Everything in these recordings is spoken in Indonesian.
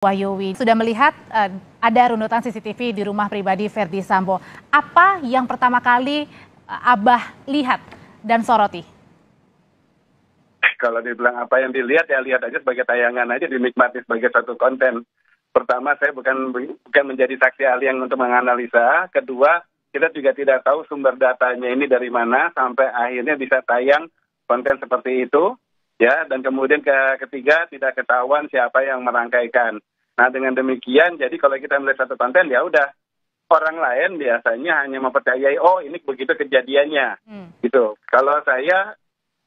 Wahyu sudah melihat ada runutan CCTV di rumah pribadi Verdi Sambo. Apa yang pertama kali Abah lihat dan soroti? Kalau dibilang apa yang dilihat, ya lihat aja sebagai tayangan aja, dinikmati sebagai satu konten. Pertama, saya bukan menjadi saksi ahli yang untuk menganalisa. Kedua, kita juga tidak tahu sumber datanya ini dari mana sampai akhirnya bisa tayang konten seperti itu. Ya, dan kemudian ketiga, tidak ketahuan siapa yang merangkaikan. Nah, dengan demikian, jadi kalau kita melihat satu konten, ya udah, orang lain biasanya hanya mempercayai, oh ini begitu kejadiannya, gitu. Kalau saya,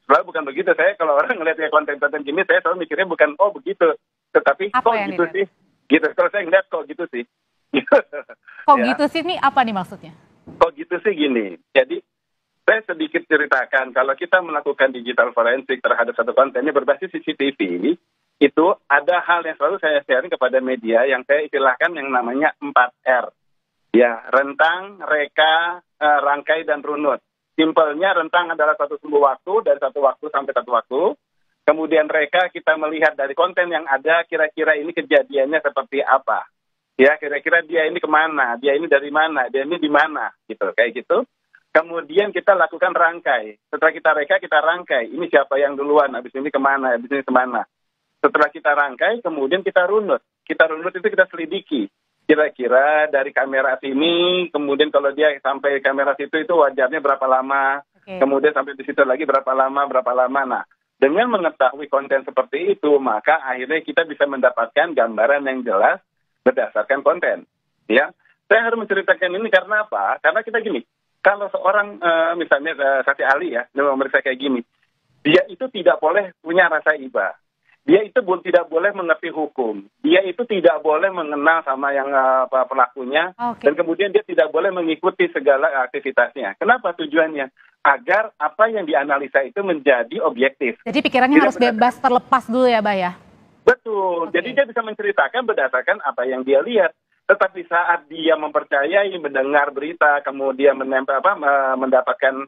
selalu bukan begitu. Saya kalau orang ngeliat kayak konten-konten gini, saya selalu mikirnya bukan, oh begitu, tetapi apa kok gitu sih, gitu. Kalau saya ngeliat kok gitu sih. Kok ya. Gitu sih, ini apa nih maksudnya? Kok gitu sih gini, jadi saya sedikit ceritakan, kalau kita melakukan digital forensik terhadap satu konten yang berbasis CCTV, itu ada hal yang selalu saya sharing kepada media yang saya istilahkan yang namanya 4R. Ya, rentang, reka, rangkai, dan runut. Simpelnya rentang adalah satu sumbu waktu, dari satu waktu sampai satu waktu. Kemudian reka kita melihat dari konten yang ada, kira-kira ini kejadiannya seperti apa. Ya, kira-kira dia ini kemana, dia ini dari mana, dia ini di mana, gitu, kayak gitu. Kemudian kita lakukan rangkai. Setelah kita reka, kita rangkai. Ini siapa yang duluan, habis ini kemana, habis ini kemana. Setelah kita rangkai, kemudian kita runut. Kita runut itu kita selidiki. Kira-kira dari kamera sini, kemudian kalau dia sampai kamera situ itu wajarnya berapa lama. Kemudian sampai di situ lagi berapa lama. Nah, dengan mengetahui konten seperti itu, maka akhirnya kita bisa mendapatkan gambaran yang jelas berdasarkan konten. Ya, saya harus menceritakan ini karena apa? Karena kita gini, kalau seorang misalnya saksi ahli ya, memeriksa kayak gini, dia itu tidak boleh punya rasa iba. Dia itu tidak boleh mengerti hukum. Dia itu tidak boleh mengenal sama yang pelakunya. Dan kemudian dia tidak boleh mengikuti segala aktivitasnya. Kenapa tujuannya? Agar apa yang dianalisa itu menjadi objektif. Jadi pikirannya harus bebas, terlepas dulu ya, Mbak ya? Betul. Jadi dia bisa menceritakan berdasarkan apa yang dia lihat. Tetapi saat dia mempercayai, mendengar berita, kemudian mendapatkan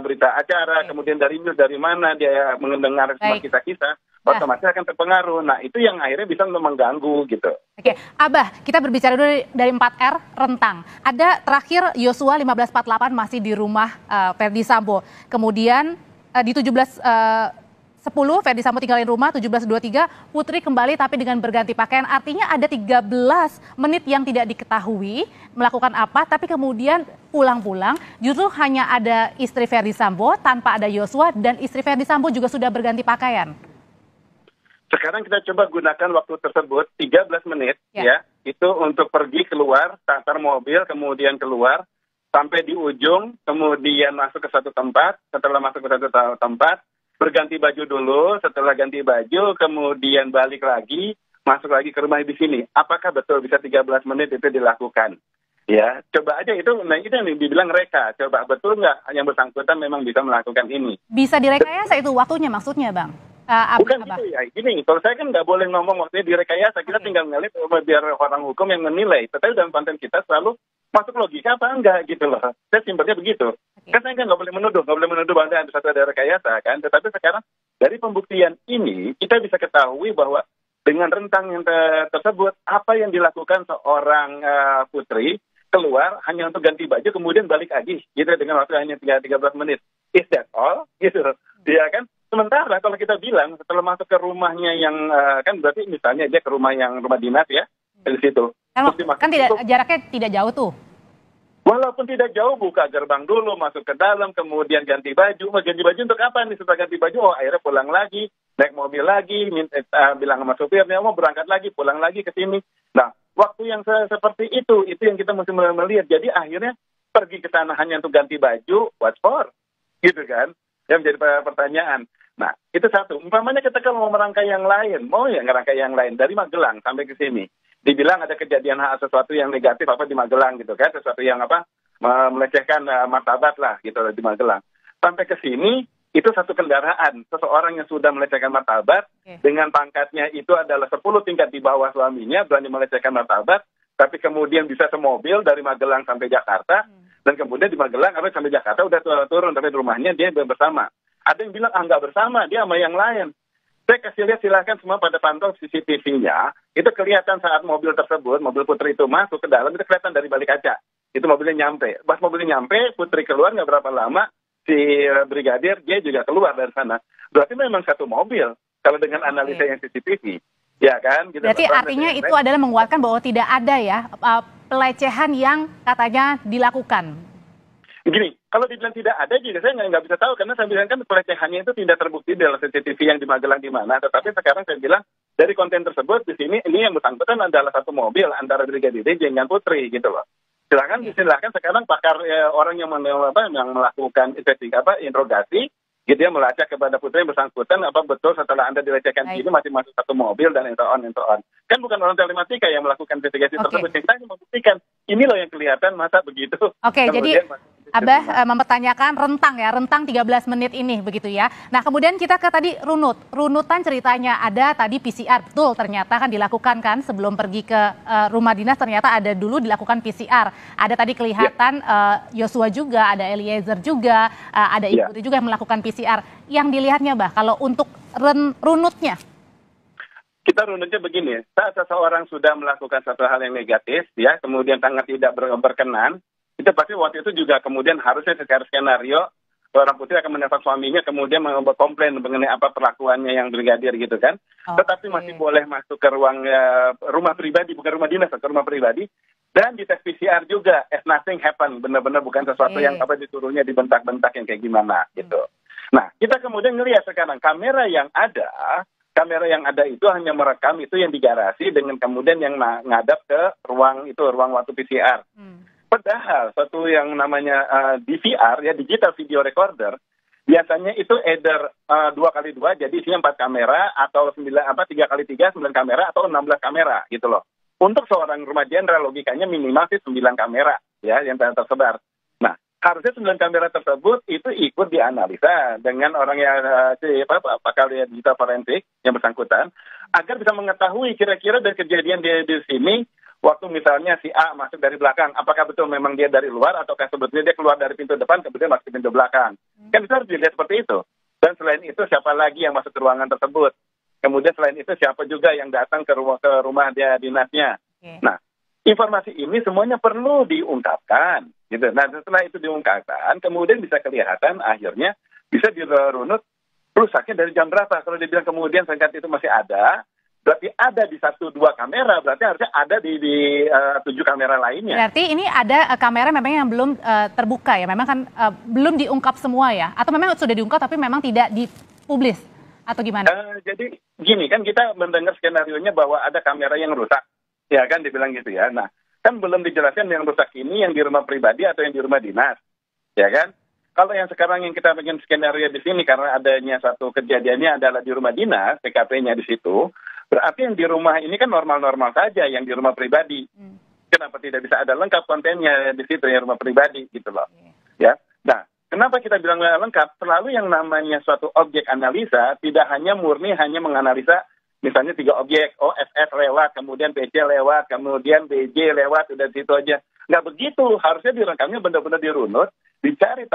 berita acara, kemudian dari news dari mana dia mendengar semua kisah-kisah, otomatis akan terpengaruh. Nah, itu yang akhirnya bisa mengganggu gitu. Oke, Abah, kita berbicara dulu dari 4R, rentang. Ada terakhir Yosua 1548 masih di rumah Verdi Sambo. Kemudian di 17:10 Verdi Sambo tinggalin rumah, 17:23 Putri kembali tapi dengan berganti pakaian. Artinya ada 13 menit yang tidak diketahui melakukan apa, tapi kemudian pulang-pulang justru hanya ada istri Verdi Sambo tanpa ada Yosua, dan istri Verdi Sambo juga sudah berganti pakaian. Sekarang kita coba gunakan waktu tersebut 13 menit ya itu untuk pergi keluar, starter mobil, kemudian keluar sampai di ujung, kemudian masuk ke satu tempat. Setelah masuk ke satu tempat, berganti baju dulu, setelah ganti baju kemudian balik lagi, masuk lagi ke rumah di sini. Apakah betul bisa 13 menit itu dilakukan? Ya, coba aja itu, nah itu yang dibilang reka. Coba betul nggak yang bersangkutan memang bisa melakukan ini? Bisa direkayasa itu waktunya maksudnya, Bang? Bukan gitu ya, gini, kalau saya kan nggak boleh ngomong waktunya direkayasa, kita tinggal ngeliat biar orang hukum yang menilai. Tetapi dalam konten kita selalu masuk logika apa enggak gitu loh. Saya simpelnya begitu. Kan saya kan nggak boleh menuduh bahwa ada satu ada rekayasa kan. Tetapi sekarang dari pembuktian ini kita bisa ketahui bahwa dengan rentang yang tersebut apa yang dilakukan seorang putri keluar hanya untuk ganti baju kemudian balik lagi gitu dengan waktu hanya 13 menit. Is that all? Gitu. Dia kan. Sementara kalau kita bilang setelah masuk ke rumahnya yang kan berarti misalnya dia ke rumah dinas ya dari situ. Kan jaraknya tidak jauh tuh. Walaupun tidak jauh, buka gerbang dulu, masuk ke dalam, kemudian ganti baju. Ganti baju untuk apa nih? Setelah ganti baju, akhirnya pulang lagi, naik mobil lagi, bilang sama supirnya, mau berangkat lagi, pulang lagi ke sini. Nah, waktu yang seperti itu yang kita mesti melihat. Jadi akhirnya pergi ke sana hanya untuk ganti baju, what for? Gitu kan? Yang menjadi pertanyaan. Nah, itu satu. Umpamanya kita kalau mau merangkai yang lain, ngerangkai yang lain dari Magelang sampai ke sini. Dibilang ada kejadian sesuatu yang negatif di Magelang gitu kan, sesuatu yang melecehkan martabat lah gitu di Magelang. Sampai ke sini itu satu kendaraan, seseorang yang sudah melecehkan martabat dengan pangkatnya itu adalah 10 tingkat di bawah suaminya, berani melecehkan martabat, tapi kemudian bisa semobil dari Magelang sampai Jakarta, dan kemudian di Magelang sampai Jakarta udah turun, tapi di rumahnya dia bersama. Ada yang bilang nggak bersama, dia sama yang lain. Saya kasih lihat silahkan semua pada pantau CCTV-nya, itu kelihatan saat mobil tersebut, mobil Putri itu masuk ke dalam, itu kelihatan dari balik kaca. Itu mobilnya nyampe. Pas mobilnya nyampe, Putri keluar nggak berapa lama, si brigadir dia juga keluar dari sana. Berarti memang satu mobil, kalau dengan analisa yang CCTV. Ya kan? Gitu. Berarti artinya itu adalah menguatkan bahwa tidak ada ya pelecehan yang katanya dilakukan. Gini, kalau dibilang tidak ada juga saya nggak bisa tahu, karena saya bilang kan pelecehannya itu tidak terbukti dalam CCTV yang di Magelang di mana. Tetapi sekarang saya bilang dari konten tersebut di sini ini yang bersangkutan adalah satu mobil antara Brigadir J dengan Putri gitu loh. Silakan sekarang pakar orang yang melakukan interogasi gitu ya, melacak kepada Putri yang bersangkutan apa betul setelah Anda dilecehkan ini masih masuk satu mobil dan and so on. Kan bukan orang telematika yang melakukan investigasi tersebut. Kita hanya membuktikan ini loh yang kelihatan masa begitu. Oke, jadi Abah mempertanyakan rentang 13 menit ini begitu ya. Nah kemudian kita ke tadi runutan ceritanya ada tadi PCR, betul ternyata kan dilakukan kan sebelum pergi ke rumah dinas, ternyata ada dulu dilakukan PCR. Ada tadi kelihatan Yosua juga, ada Eliezer juga, ada Ibu juga yang melakukan PCR. Yang dilihatnya Bah, kalau untuk runutnya? Kita runutnya begini, saat seseorang sudah melakukan satu hal yang negatif, ya kemudian sangat tidak berkenan, itu pasti waktu itu juga kemudian harusnya secara skenario seorang Putri akan menelpon suaminya kemudian komplain mengenai apa perlakuannya yang brigadir gitu kan. Tetapi masih boleh masuk ke ruang rumah pribadi, bukan rumah dinas, ke rumah pribadi, dan di tes PCR juga as nothing happen, benar-benar bukan sesuatu yang apa disuruhnya dibentak-bentak yang kayak gimana gitu. Nah kita kemudian ngelihat sekarang kamera yang ada itu hanya merekam itu yang di garasi dengan kemudian yang ngadap ke ruang waktu PCR. Padahal satu yang namanya DVR ya, digital video recorder, biasanya itu either 2x2 jadi isinya 4 kamera atau 3x3 9 kamera atau 16 kamera gitu loh. Untuk seorang rumah jenderal logikanya minimal sih 9 kamera ya yang tersebar. Nah, harusnya 9 kamera tersebut itu ikut dianalisa dengan orang yang pakar digital forensik yang bersangkutan agar bisa mengetahui kira-kira dari kejadian di sini waktu misalnya si A masuk dari belakang, apakah betul memang dia dari luar ataukah sebetulnya dia keluar dari pintu depan kemudian masuk ke pintu belakang. Kan bisa harus dilihat seperti itu. Dan selain itu siapa lagi yang masuk ke ruangan tersebut. Kemudian selain itu siapa juga yang datang ke rumah dia dinasnya. Nah, informasi ini semuanya perlu diungkapkan. Gitu. Nah, setelah itu diungkapkan, kemudian bisa kelihatan akhirnya bisa dirunut rusaknya dari jam berapa. Kalau dibilang kemudian sengketa itu masih ada, berarti ada di 1-2 kamera, berarti harusnya ada di 7 kamera lainnya. Berarti ini ada kamera memang yang belum terbuka ya, memang kan belum diungkap semua ya, atau memang sudah diungkap tapi memang tidak dipublis atau gimana? Jadi gini kan kita mendengar skenario-nya bahwa ada kamera yang rusak, ya kan dibilang gitu ya. Nah kan belum dijelaskan yang rusak ini yang di rumah pribadi atau yang di rumah dinas, ya kan? Kalau yang sekarang yang kita bikin skenario di sini karena adanya satu kejadiannya adalah di rumah dinas, TKP-nya di situ. Berarti yang di rumah ini kan normal-normal saja, yang di rumah pribadi. Kenapa tidak bisa ada lengkap kontennya di situ, yang rumah pribadi gitu loh. Ya. Nah, kenapa kita bilang lengkap? Selalu yang namanya suatu objek analisa tidak hanya murni hanya menganalisa misalnya 3 objek, FS lewat, kemudian PC lewat, kemudian BJ lewat, udah situ aja. Nggak begitu, harusnya direngkamnya benar-benar dirunut, dicari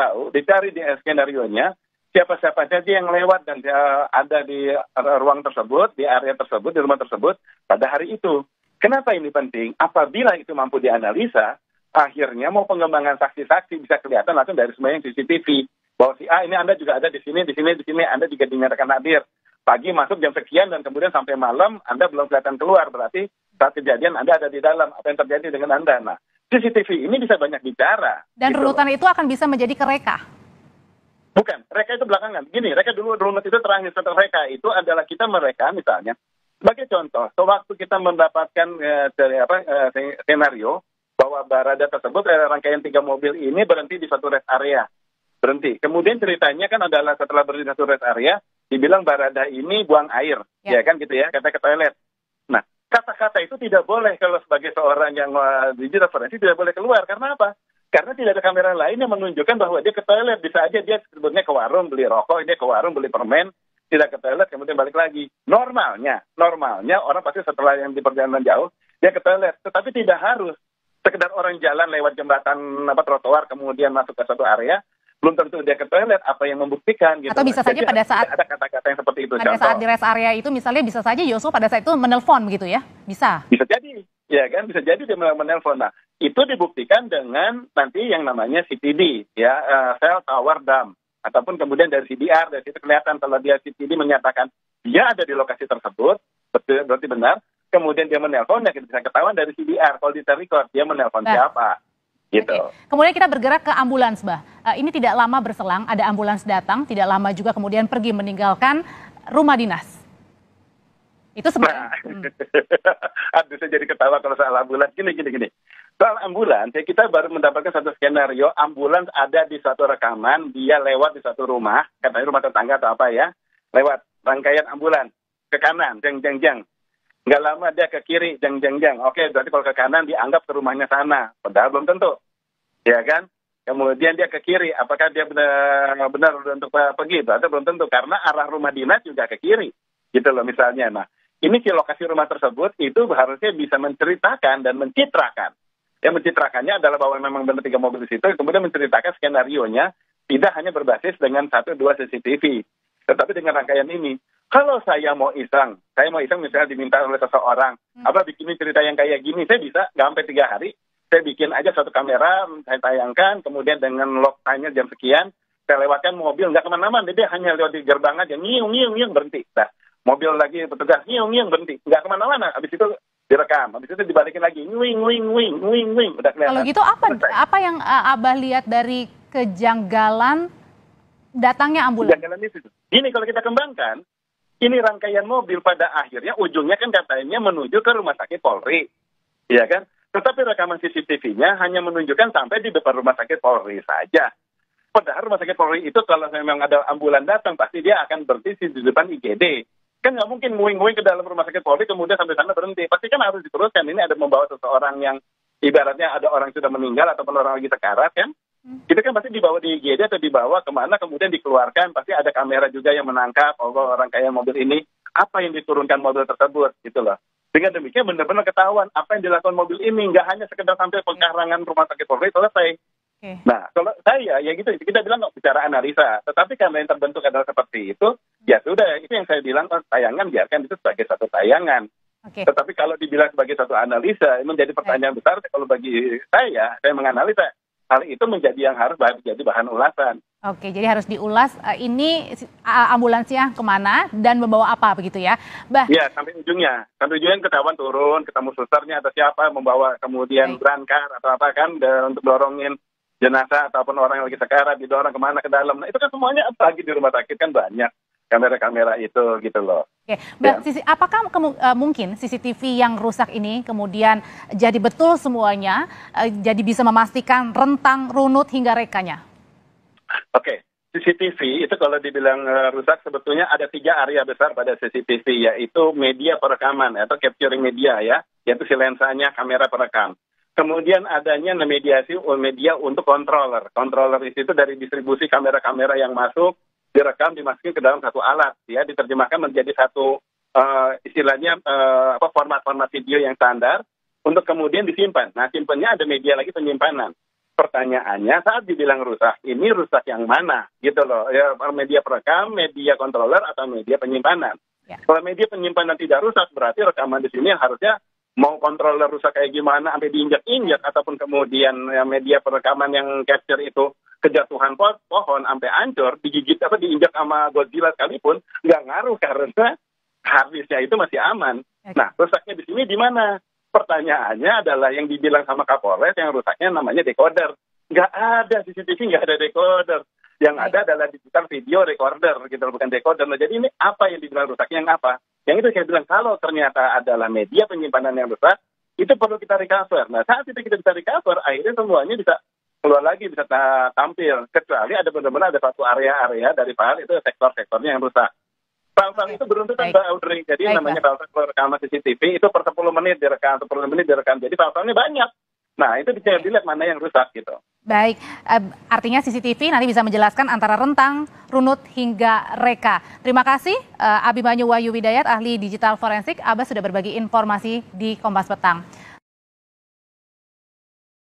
di skenario-nya, siapa-siapa saja yang lewat dan ada di ruang tersebut, di area tersebut, di rumah tersebut pada hari itu. Kenapa ini penting? Apabila itu mampu dianalisa, akhirnya mau pengembangan saksi-saksi bisa kelihatan langsung dari semua yang CCTV. Bahwa si A ini Anda juga ada di sini, Anda juga dinyatakan hadir. Pagi masuk jam sekian dan kemudian sampai malam Anda belum kelihatan keluar. Berarti saat kejadian Anda ada di dalam. Apa yang terjadi dengan Anda? Nah, CCTV ini bisa banyak bicara. Dan gitu runutan itu akan bisa menjadi kereka? Bukan, reka itu belakangan. Gini, reka dulu runut itu terakhir. Setelah reka itu adalah kita mereka misalnya. Sebagai contoh, sewaktu kita mendapatkan skenario bahwa Barada tersebut rangkaian 3 mobil ini berhenti di satu rest area. Berhenti. Kemudian ceritanya kan adalah setelah berhenti di satu rest area, dibilang Barada ini buang air. Ya kan gitu ya, kata ke toilet. Nah, kata-kata itu tidak boleh kalau sebagai seorang yang digital forensik tidak boleh keluar. Karena apa? Karena tidak ada kamera lain yang menunjukkan bahwa dia ke toilet. Bisa aja dia sebetulnya ke warung beli rokok, dia ke warung beli permen, tidak ke toilet, kemudian balik lagi. Normalnya orang pasti setelah yang di perjalanan jauh, dia ke toilet. Tetapi tidak harus. Sekedar orang jalan lewat jembatan trotoar, kemudian masuk ke satu area, belum tentu dia ke toilet, apa yang membuktikan gitu. Atau bisa saja pada saat ada kata-kata yang seperti itu. pada saat di rest area itu misalnya bisa saja Yosua pada saat itu menelpon begitu ya, bisa. Bisa jadi, ya kan, bisa jadi dia menelpon. Nah, itu dibuktikan dengan nanti yang namanya CTD, ya, cell tower dump, ataupun kemudian dari CDR, dari situ kelihatan kalau dia CTD menyatakan dia ada di lokasi tersebut, betul, berarti benar. Kemudian dia menelpon, ya bisa ketahuan dari CDR, kalau di record dia menelpon siapa. Gitu. Oke. Kemudian kita bergerak ke ambulans, Mbak. Ini tidak lama berselang, ada ambulans datang, tidak lama juga kemudian pergi meninggalkan rumah dinas. Itu sebenarnya. Aduh, saya jadi ketawa kalau soal ambulans. Gini. Soal ambulans, ya kita baru mendapatkan satu skenario, ambulans ada di suatu rekaman, dia lewat di suatu rumah, katanya rumah tetangga atau apa ya, lewat rangkaian ambulans, ke kanan, jeng. Nggak lama dia ke kiri, jeng. Oke, berarti kalau ke kanan dianggap ke rumahnya sana. Padahal belum tentu. Ya kan? Kemudian dia ke kiri, apakah dia benar untuk pergi? Berarti belum tentu, karena arah rumah dinas juga ke kiri. Gitu loh misalnya. Nah, ini si lokasi rumah tersebut itu harusnya bisa menceritakan dan mencitrakan. Yang mencitrakannya adalah bahwa memang benar 3 mobil di situ, kemudian menceritakan skenario-nya tidak hanya berbasis dengan 1-2 CCTV. Tetapi dengan rangkaian ini. Kalau saya mau iseng misalnya diminta oleh seseorang, bikin cerita yang kayak gini, saya bisa nggak sampai 3 hari, saya bikin aja satu kamera, saya tayangkan, kemudian dengan log time-nya jam sekian, saya lewatkan mobil, nggak kemana-mana, dia hanya lewat di gerbang aja, ngiung, berhenti. Nah, mobil lagi petugas, ngiung, berhenti, nggak kemana-mana, habis itu direkam, habis itu dibalikin lagi, wing, udah kelihatan. Kalau gitu apa yang Abah lihat dari kejanggalan datangnya ambulans? Kejanggalan itu. Ini kalau kita kembangkan, ini rangkaian mobil pada akhirnya ujungnya kan katanya menuju ke rumah sakit Polri, ya kan? Tetapi rekaman CCTV-nya hanya menunjukkan sampai di depan rumah sakit Polri saja. Padahal rumah sakit Polri itu kalau memang ada ambulan datang pasti dia akan berhenti di depan IGD. Kan nggak mungkin nguing-nguing ke dalam rumah sakit Polri kemudian sampai sana berhenti. Pasti kan harus diteruskan. Ini ada membawa seseorang yang ibaratnya ada orang sudah meninggal ataupun orang lagi sekarat kan? Kita kan pasti dibawa di IGD atau dibawa kemana, kemudian dikeluarkan, pasti ada kamera juga yang menangkap, orang kayak mobil ini, apa yang diturunkan mobil tersebut, gitu loh. Dengan demikian benar-benar ketahuan apa yang dilakukan mobil ini, nggak hanya sekedar sampai pengkarangan rumah sakit Polri selesai. Okay. Nah, kalau saya, ya gitu, kita bilang bicara analisa, tetapi karena yang terbentuk adalah seperti itu, ya sudah, itu yang saya bilang, tayangan biarkan itu sebagai satu tayangan. Okay. Tetapi kalau dibilang sebagai satu analisa, menjadi pertanyaan besar, kalau bagi saya menganalisa, hal itu menjadi yang harus jadi bahan ulasan. Oke, jadi harus diulas ini ambulansnya kemana dan membawa apa begitu ya, Bah? Ya, sampai ujungnya ketahuan turun, ketemu susternya atau siapa membawa kemudian berangkar atau apa kan untuk dorongin jenazah ataupun orang yang lagi sekarat didorong kemana ke dalam. Nah, itu kan semuanya apalagi di rumah sakit kan banyak kamera-kamera itu gitu loh. Oke, Mbak, ya. Apakah mungkin CCTV yang rusak ini kemudian jadi betul semuanya, jadi bisa memastikan rentang, runut hingga rekanya? Oke, CCTV itu kalau dibilang rusak sebetulnya ada 3 area besar pada CCTV, yaitu media perekaman atau capturing media ya, yaitu si lensanya kamera perekam. Kemudian adanya media untuk controller. Controller itu dari distribusi kamera-kamera yang masuk, direkam, dimasukin ke dalam satu alat, ya, diterjemahkan menjadi satu istilahnya format-format video yang standar untuk kemudian disimpan. Nah, simpannya ada media lagi penyimpanan. Pertanyaannya saat dibilang rusak, ini rusak yang mana, gitu loh? Ya, media perekam, media controller atau media penyimpanan. Ya. Kalau media penyimpanan tidak rusak, berarti rekaman di sini harusnya mau controller rusak kayak gimana, sampai diinjak-injak ataupun kemudian ya, media perekaman yang capture itu kejatuhan pohon sampai hancur, digigit diinjak sama Godzilla sekalipun nggak ngaruh karena harddisknya itu masih aman. Nah, rusaknya di sini di mana? Pertanyaannya adalah yang dibilang sama Kapolres yang rusaknya namanya decoder. Nggak ada CCTV, nggak ada decoder. Yang ada adalah digital video recorder, gitu, bukan decoder. Nah, jadi ini apa yang dibilang rusaknya yang apa? Yang itu saya bilang kalau ternyata adalah media penyimpanan yang rusak, itu perlu kita recover. Nah, saat itu kita bisa recover, akhirnya semuanya bisa keluar lagi, bisa tampil. Kecuali ada benar-benar ada satu area-area dari file itu sektor-sektornya yang rusak. File-file itu beruntutan Mbak Audrey. Jadi namanya file rekaman CCTV itu per 10 menit direkam, 10 menit direkam. Jadi file-filenya banyak. Nah, itu bisa dilihat mana yang rusak gitu. Baik, artinya CCTV nanti bisa menjelaskan antara rentang, runut, hingga reka. Terima kasih Abimanyu Wahyu Widayat, ahli digital forensik. Abah sudah berbagi informasi di Kompas Petang.